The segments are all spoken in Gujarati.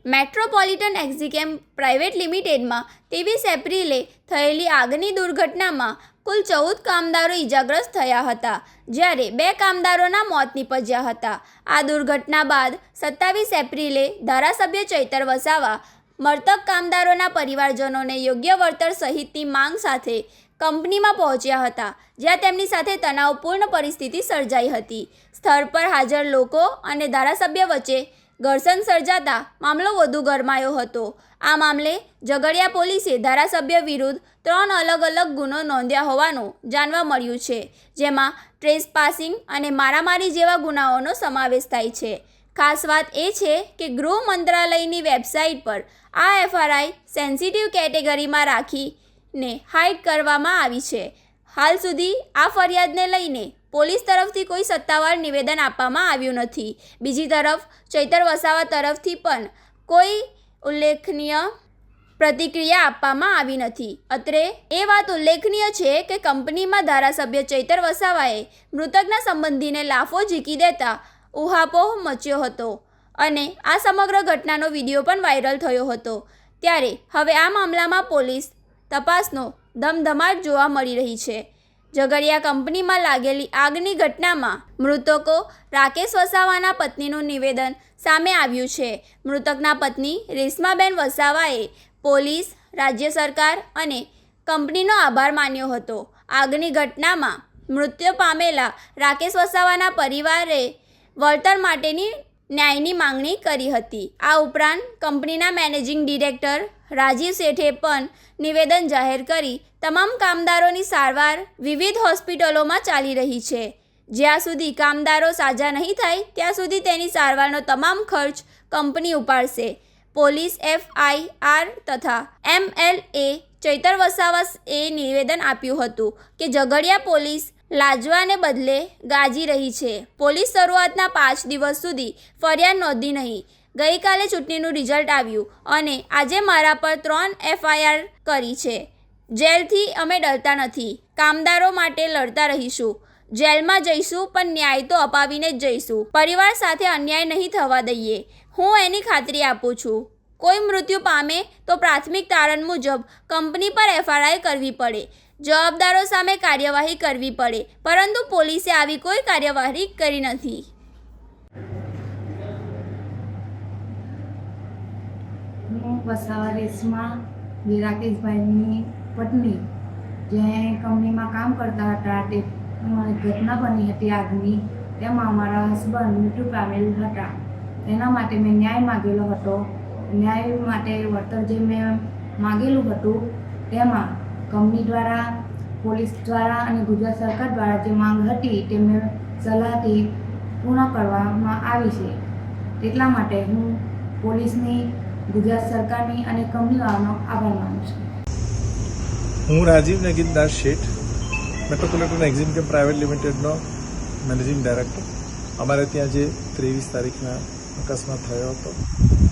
મેટ્રોપોલિટન એક્ઝિકેમ પ્રાઇવેટ લિમિટેડમાં 23 એપ્રિલે થયેલી આગની દુર્ઘટનામાં કુલ 14 કામદારો ઇજાગ્રસ્ત થયા હતા, જ્યારે 2 કામદારોના મોત નીપજ્યા હતા. આ દુર્ઘટના બાદ 27 એપ્રિલે ધારાસભ્ય ચૈતર વસાવા મૃતક કામદારોના પરિવારજનોને યોગ્ય વળતર સહિતની માંગ સાથે કંપનીમાં પહોંચ્યા હતા, જ્યાં તેમની સાથે તણાવપૂર્ણ પરિસ્થિતિ સર્જાઈ હતી. સ્થળ પર હાજર લોકો અને ધારાસભ્ય વચ્ચે ઘર્ષણ સર્જાતા મામલો વધુ ગરમાયો હતો. આ મામલે ઝઘડિયા પોલીસે ધારાસભ્ય વિરુદ્ધ 3 અલગ ગુનો નોંધ્યા હોવાનું જાણવા મળ્યું છે, જેમાં ટ્રેસપાસિંગ અને મારામારી જેવા ગુનાઓનો સમાવેશ થાય છે. ખાસ વાત એ છે કે ગૃહ મંત્રાલયની વેબસાઇટ પર આ એફઆરઆઈ સેન્સિટિવ કેટેગરીમાં રાખીને હાઇડ કરવામાં આવી છે. હાલ સુધી આ ફરિયાદને લઈને પોલીસ તરફથી કોઈ સત્તાવાર નિવેદન આપવામાં આવ્યું નથી. બીજી તરફ ચૈતર વસાવા તરફથી પણ કોઈ ઉલ્લેખનીય પ્રતિક્રિયા આપવામાં આવી નથી. અત્રે એ વાત ઉલ્લેખનીય છે કે કંપનીમાં ધારાસભ્ય ચૈતર વસાવાએ મૃતકના સંબંધીને લાફો ઝીકી દેતા ઉહાપોહ મચ્યો હતો અને આ સમગ્ર ઘટનાનો વિડીયો પણ વાયરલ થયો હતો. ત્યારે હવે આ મામલામાં પોલીસ તપાસનો ધમધમાટ જોવા મળી રહી છે. ઝઘડિયા કંપનીમાં લાગેલી આગની ઘટનામાં મૃતકો રાકેશ વસાવાના પત્નીનું નિવેદન સામે આવ્યું છે. મૃતકના પત્ની રેશમાબેન વસાવાએ પોલીસ, રાજ્ય સરકાર અને કંપનીનો આભાર માન્યો હતો. આગની ઘટનામાં મૃત્યુ પામેલા રાકેશ વસાવાના પરિવારે વળતર માટેની ન્યાયની માંગણી કરી હતી. આ ઉપરાંત કંપનીના મેનેજિંગ ડિરેક્ટર રાજીવ શેઠે પણ નિવેદન જાહેર કરી તમામ કામદારોની સારવાર વિવિધ હોસ્પિટલોમાં ચાલી રહી છે. જ્યાં સુધી કામદારો સાજા નહીં થાય ત્યાં સુધી તેની સારવારનો તમામ ખર્ચ કંપની ઉપાડશે. પોલીસ FIR તથા MLA ચૈતર વસાવાએ નિવેદન આપ્યું હતું કે ઝઘડિયા પોલીસ લાજવાને બદલે ગાજી રહી છે. પોલીસ શરૂઆતના 5 દિવસ સુધી ફરિયાદ નોંધી નહીં. ગઈકાલે ચૂંટણીનું રિઝલ્ટ આવ્યું અને આજે મારા પર 3 FIR કરી છે. જેલથી અમે ડરતા નથી. કામદારો માટે લડતા રહીશું. જેલમાં જઈશું પણ ન્યાય તો અપાવીને જ જઈશું. પરિવાર સાથે અન્યાય નહીં થવા દઈએ. હું એની ખાતરી આપું છું. કોઈ મૃત્યુ પામે તો પ્રાથમિક તારણ મુજબ કંપની પર FIR કરવી પડે. જવાબદારો સામે કાર્યવાહી કરવી પડે, પરંતુ પોલીસે આવી કોઈ કાર્યવાહી કરી નથી. હું વસાવા રેશમા રાકેશભાઈની પત્ની, જે કંપનીમાં કામ કરતા હતા, તે ઘટના બની હતી આગની. તેમાં અમારા હસબન્ડ મૃત્યુ પામેલ હતા. એના માટે મેં ન્યાય માગેલો હતો. ન્યાય માટે વળતર જે મેં માગેલું હતું તેમાં કંપની દ્વારા, પોલીસ દ્વારા અને ગુજરાત સરકાર દ્વારા જે માંગ હતી તે મેં સલાહથી પૂર્ણ કરવામાં આવી છે. તેટલા માટે હું પોલીસની, ગુજરાત સરકારની અને કંપનીવાળાનો આભાર માનું છું. હું રાજીવ નગીનદાસ શેઠ, મેટ્રોપોલિટન એક્ઝિકેમ પ્રાઇવેટ લિમિટેડનો મેનેજિંગ ડાયરેક્ટર. અમારે ત્યાં જે 23 તારીખના અકસ્માત થયો હતો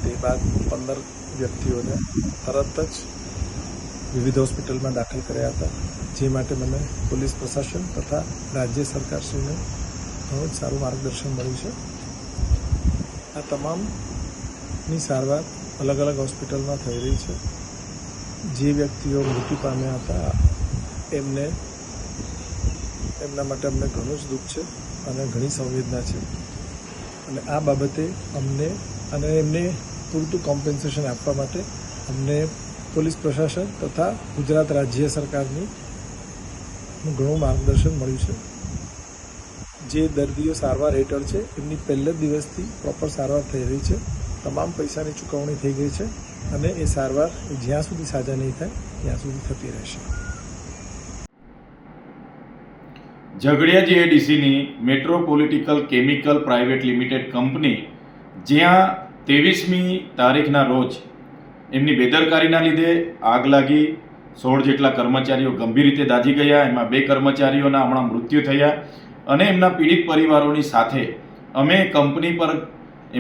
તે બાદ 15 વ્યક્તિઓને તરત જ વિવિધ હોસ્પિટલમાં દાખલ કર્યા હતા, જે માટે મને પોલીસ પ્રશાસન તથા રાજ્ય સરકારશ્રીને ઘણું જ સારું માર્ગદર્શન મળ્યું છે. આ તમામની સારવાર અલગ હોસ્પિટલમાં થઈ રહી છે. જે વ્યક્તિઓ મૃત્યુ પામ્યા હતા એમના માટે અમને ઘણું જ દુઃખ છે અને ઘણી સંવેદના છે. અને આ બાબતે અમને અને એમને પૂરતું કોમ્પન્સેશન આપવા માટે અમને પોલીસ પ્રશાસન તથા ગુજરાત રાજ્ય સરકારની ઘણું માર્ગદર્શન મળ્યું છે. જે દર્દીઓ સારવાર હેઠળ છે એમની પહેલા દિવસથી પ્રોપર સારવાર થઈ રહી છે. તમામ પૈસાની ચૂકવણી થઈ ગઈ છે અને એ સારવાર જ્યાં સુધી સાજા નહીં થાય ત્યાં સુધી થતી રહેશે. ઝઘડિયા GIDCની metropolitical chemical private limited company, જ્યાં 23મી તારીખના રોજ એમની બેદરકારીના લીધે આગ લાગી. 16 જેટલા કર્મચારીઓ ગંભીર રીતે દાઝી ગયા. એમાં 2 કર્મચારીઓના હમણાં મૃત્યુ થયા અને એમના પીડિત પરિવારોની સાથે અમે કંપની પર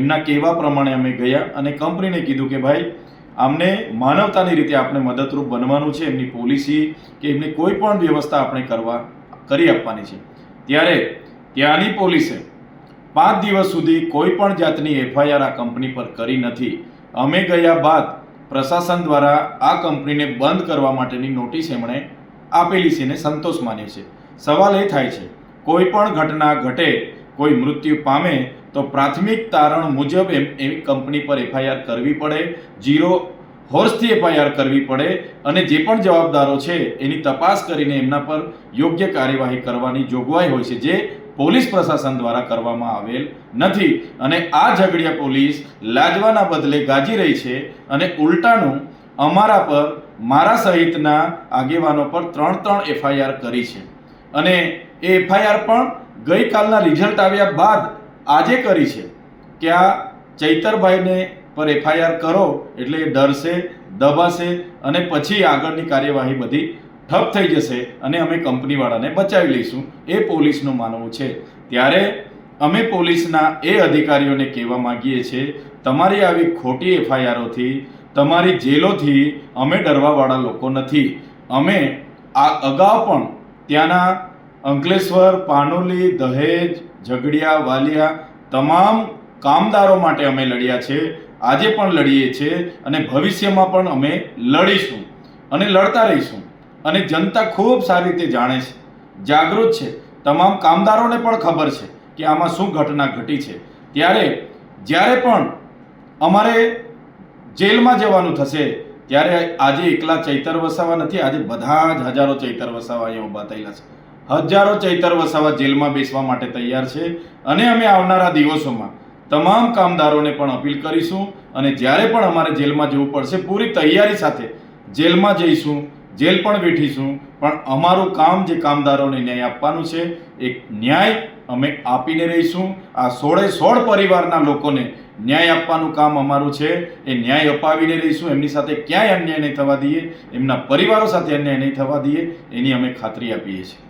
એમના કહેવા પ્રમાણે અમે ગયા અને કંપનીને કીધું કે ભાઈ આમને માનવતાની રીતે આપણે મદદરૂપ બનવાનું છે. એમની પોલિસી કે એમની કોઈ પણ વ્યવસ્થા આપણે કરી આપવાની છે. ત્યારે ત્યાંની પોલીસે 5 દિવસ સુધી કોઈ પણ જાતની FIR આ કંપની પર કરી નથી અમે ગયા બાદ પ્રશાસન દ્વારા આ કંપનીને બંધ કરવા માટેની નોટિસ એમણે આપેલી છે ને સંતોષ માન્યો છે. સવાલ એ થાય છે, કોઈ પણ ઘટના ઘટે, કોઈ મૃત્યુ પામે તો પ્રાથમિક તારણ મુજબ એવી કંપની પર એફઆઈઆર કરવી પડે, 0 હોર્સથી એફઆઈઆર કરવી પડે અને જે પણ જવાબદારો છે એની તપાસ કરીને એમના પર યોગ્ય કાર્યવાહી કરવાની જોગવાઈ હોય છે, જે પોલીસ પ્રશાસન દ્વારા કરવામાં આવેલ નથી. અને આ ઝઘડિયા પોલીસ લાજવાના બદલે ગાજી રહી છે અને ઉલટાનું અમારા પર, મારા સહિતના આગેવાનો પર 3 એફઆઈઆર કરી છે. અને એ એફઆઈઆર પણ ગઈકાલના રિઝલ્ટ આવ્યા બાદ આજે કરી છે કે આ ચૈતરભાઈને પર એફઆઈઆર કરો એટલે એ ડરશે, દબાશે અને પછી આગળની કાર્યવાહી બધી ઠપ થઈ જશે અને અમે કંપનીવાળાને બચાવી લઈશું, એ પોલીસનું માનવું છે. ત્યારે અમે પોલીસના એ અધિકારીઓને કહેવા માંગીએ છીએ, તમારી આવી ખોટી એફઆઈઆરોથી, તમારી જેલોથી અમે ડરવાવાળા લોકો નથી. અમે આ અગાઉ પણ ત્યાંના અંકલેશ્વર, પાનોલી, દહેજ, ઝઘડિયા, વાલિયા તમામ કામદારો માટે અમે લડ્યા છે, આજે પણ લડીએ છીએ અને ભવિષ્યમાં પણ અમે લડીશું અને લડતા રહીશું. અને જનતા ખૂબ સારી રીતે જાણે છે, જાગૃત છે. તમામ કામદારોને પણ ખબર છે કે આમાં શું ઘટના ઘટી છે. ત્યારે જ્યારે પણ અમારે જેલમાં જવાનું થશે ત્યારે આજે એકલા ચૈતર વસાવા નથી, આજે બધા જ હજારો ચૈતર વસાવા અહીંયા ઊભા થયેલા છે. હજારો ચૈતર વસાવા જેલમાં બેસવા માટે તૈયાર છે. અને અમે આવનારા દિવસોમાં તમામ કામદારોને પણ અપીલ કરીશું અને જ્યારે પણ અમારે જેલમાં જવું પડશે પૂરી તૈયારી સાથે જેલમાં જઈશું, જેલ પણ બેઠીશું, પણ અમારું કામ જે કામદારોને ન્યાય આપવાનું છે એ ન્યાય અમે આપીને રહીશું. આ 16 પરિવારના લોકોને ન્યાય આપવાનું કામ અમારું છે, એ ન્યાય અપાવીને રહીશું. એમની સાથે ક્યાંય અન્યાય નહીં થવા દઈએ, એમના પરિવારો સાથે અન્યાય નહીં થવા દઈએ, એની અમે ખાતરી આપીએ છીએ.